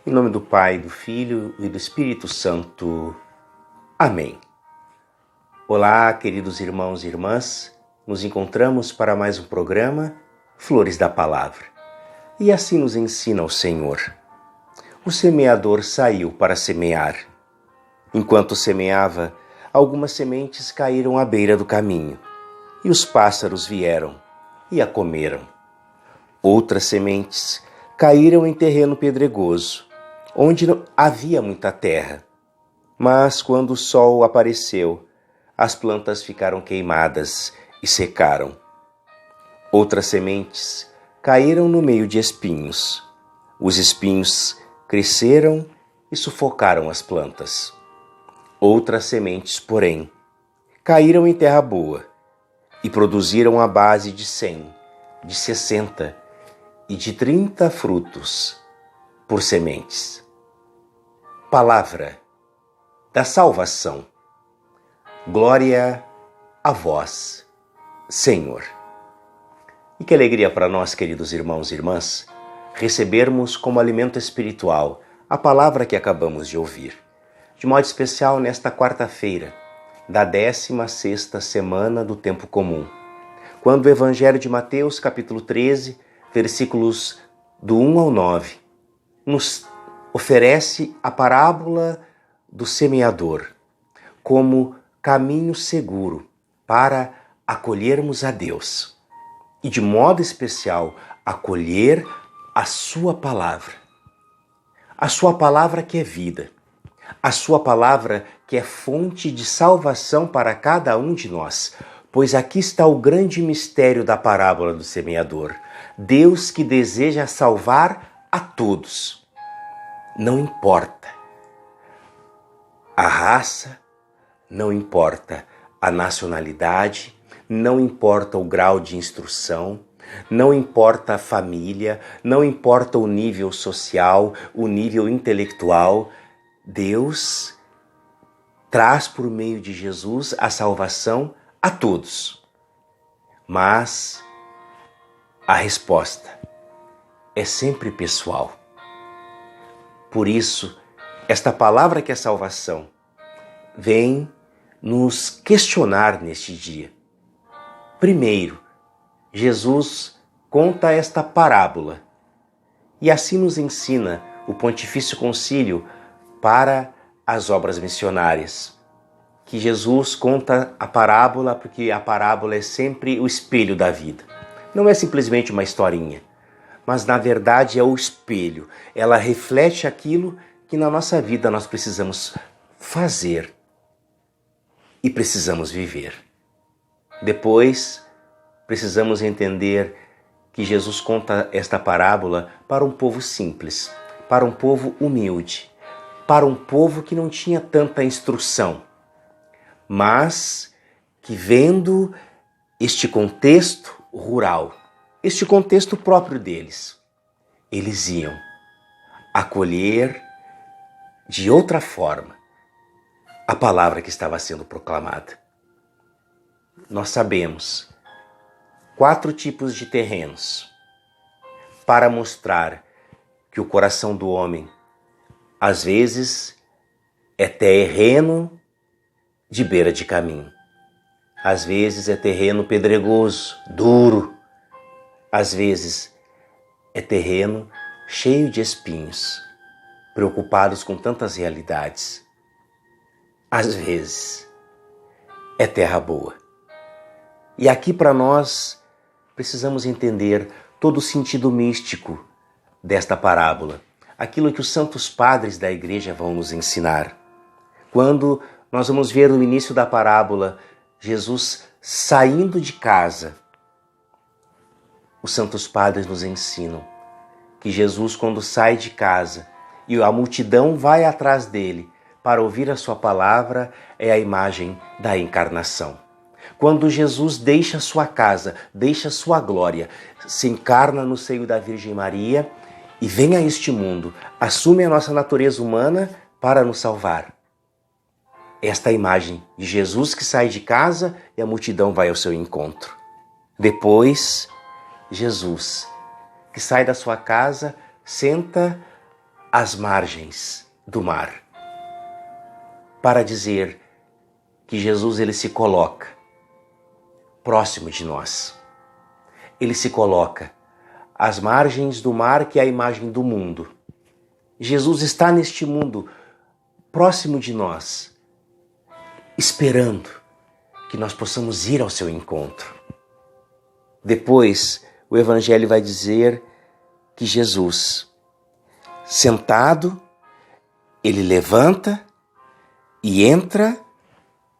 Em nome do Pai, do Filho e do Espírito Santo. Amém. Olá, queridos irmãos e irmãs. Nos encontramos para mais um programa Flores da Palavra. E assim nos ensina o Senhor. O semeador saiu para semear. Enquanto semeava, algumas sementes caíram à beira do caminho, e os pássaros vieram e a comeram. Outras sementes caíram em terreno pedregoso, onde não havia muita terra. Mas quando o sol apareceu, as plantas ficaram queimadas e secaram. Outras sementes caíram no meio de espinhos. Os espinhos cresceram e sufocaram as plantas. Outras sementes, porém, caíram em terra boa e produziram a base de 100, de 60 e de 30 frutos por sementes. Palavra da salvação. Glória a vós, Senhor. E que alegria para nós, queridos irmãos e irmãs, recebermos como alimento espiritual a palavra que acabamos de ouvir. De modo especial nesta quarta-feira, da 16ª semana do tempo comum, quando o Evangelho de Mateus, capítulo 13, versículos do 1 ao 9, nos oferece a parábola do semeador como caminho seguro para acolhermos a Deus e, de modo especial, acolher a sua palavra que é vida, a sua palavra que é fonte de salvação para cada um de nós, pois aqui está o grande mistério da parábola do semeador. Deus que deseja salvar a todos. Não importa a raça, não importa a nacionalidade, não importa o grau de instrução, não importa a família, não importa o nível social, o nível intelectual. Deus traz por meio de Jesus a salvação a todos. Mas a resposta é sempre pessoal. Por isso, esta palavra que é salvação vem nos questionar neste dia. Primeiro, Jesus conta esta parábola e assim nos ensina o Pontifício Concílio para as obras missionárias. Que Jesus conta a parábola porque a parábola é sempre o espelho da vida. Não é simplesmente uma historinha, mas na verdade é o espelho. Ela reflete aquilo que na nossa vida nós precisamos fazer e precisamos viver. Depois, precisamos entender que Jesus conta esta parábola para um povo simples, para um povo humilde, para um povo que não tinha tanta instrução, mas que, vendo este contexto rural, este contexto próprio deles, eles iam acolher de outra forma a palavra que estava sendo proclamada. Nós sabemos 4 tipos de terrenos para mostrar que o coração do homem, às vezes, é terreno de beira de caminho. Às vezes é terreno pedregoso, duro. Às vezes é terreno cheio de espinhos, preocupados com tantas realidades. Às vezes é terra boa. E aqui para nós precisamos entender todo o sentido místico desta parábola, aquilo que os santos padres da igreja vão nos ensinar. Quando nós vamos ver no início da parábola Jesus saindo de casa, os santos padres nos ensinam que Jesus, quando sai de casa e a multidão vai atrás dele para ouvir a sua palavra, é a imagem da encarnação. Quando Jesus deixa sua casa, deixa sua glória, se encarna no seio da Virgem Maria e vem a este mundo, assume a nossa natureza humana para nos salvar. Esta imagem de Jesus que sai de casa e a multidão vai ao seu encontro. Depois, Jesus, que sai da sua casa, senta às margens do mar, para dizer que Jesus ele se coloca próximo de nós. Ele se coloca às margens do mar, que é a imagem do mundo. Jesus está neste mundo, próximo de nós, esperando que nós possamos ir ao seu encontro. Depois, o Evangelho vai dizer que Jesus, sentado, ele levanta e entra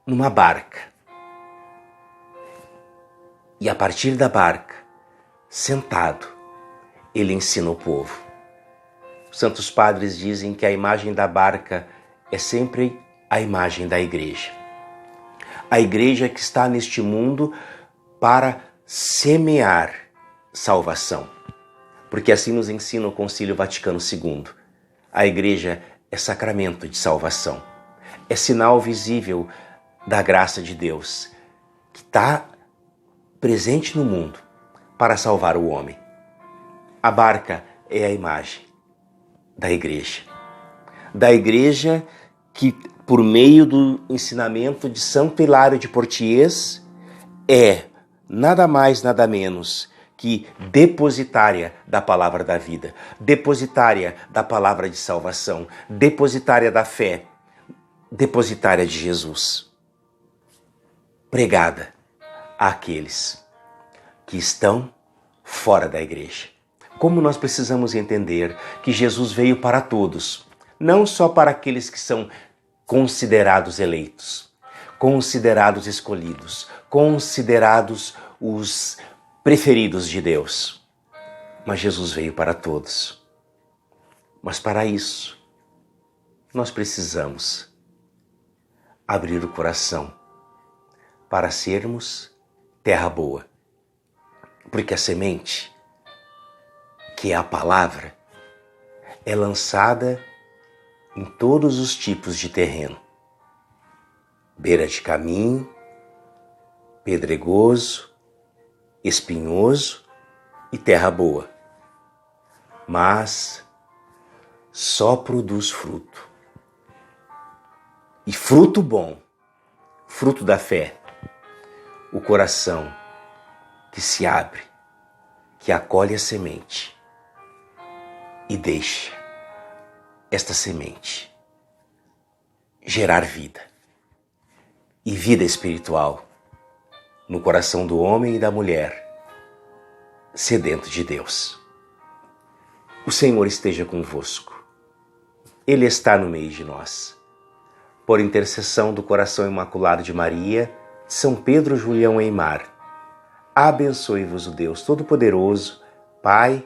numa barca. E a partir da barca, sentado, ele ensina o povo. Os santos padres dizem que a imagem da barca é sempre a imagem da igreja. A igreja que está neste mundo para semear salvação. Porque assim nos ensina o Concílio Vaticano II. A igreja é sacramento de salvação. É sinal visível da graça de Deus, que está presente no mundo para salvar o homem. A barca é a imagem da igreja. Da igreja que, por meio do ensinamento de Santo Hilário de Poitiers, é nada mais, nada menos que depositária da palavra da vida, depositária da palavra de salvação, depositária da fé, depositária de Jesus. Pregada àqueles que estão fora da igreja. Como nós precisamos entender que Jesus veio para todos, não só para aqueles que são considerados eleitos, considerados escolhidos, considerados os preferidos de Deus. Mas Jesus veio para todos. Mas para isso, nós precisamos abrir o coração para sermos terra boa. Porque a semente, que é a palavra, é lançada em todos os tipos de terreno. Beira de caminho, pedregoso, espinhoso e terra boa. Mas só produz fruto. E fruto bom, fruto da fé. O coração que se abre, que acolhe a semente e deixa esta semente gerar vida. E vida espiritual no coração do homem e da mulher sedento de Deus. O Senhor esteja convosco. Ele está no meio de nós. Por intercessão do coração imaculado de Maria, São Pedro Julião Eymar, abençoe-vos o Deus Todo-Poderoso, Pai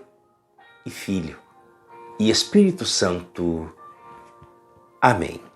e Filho e Espírito Santo. Amém.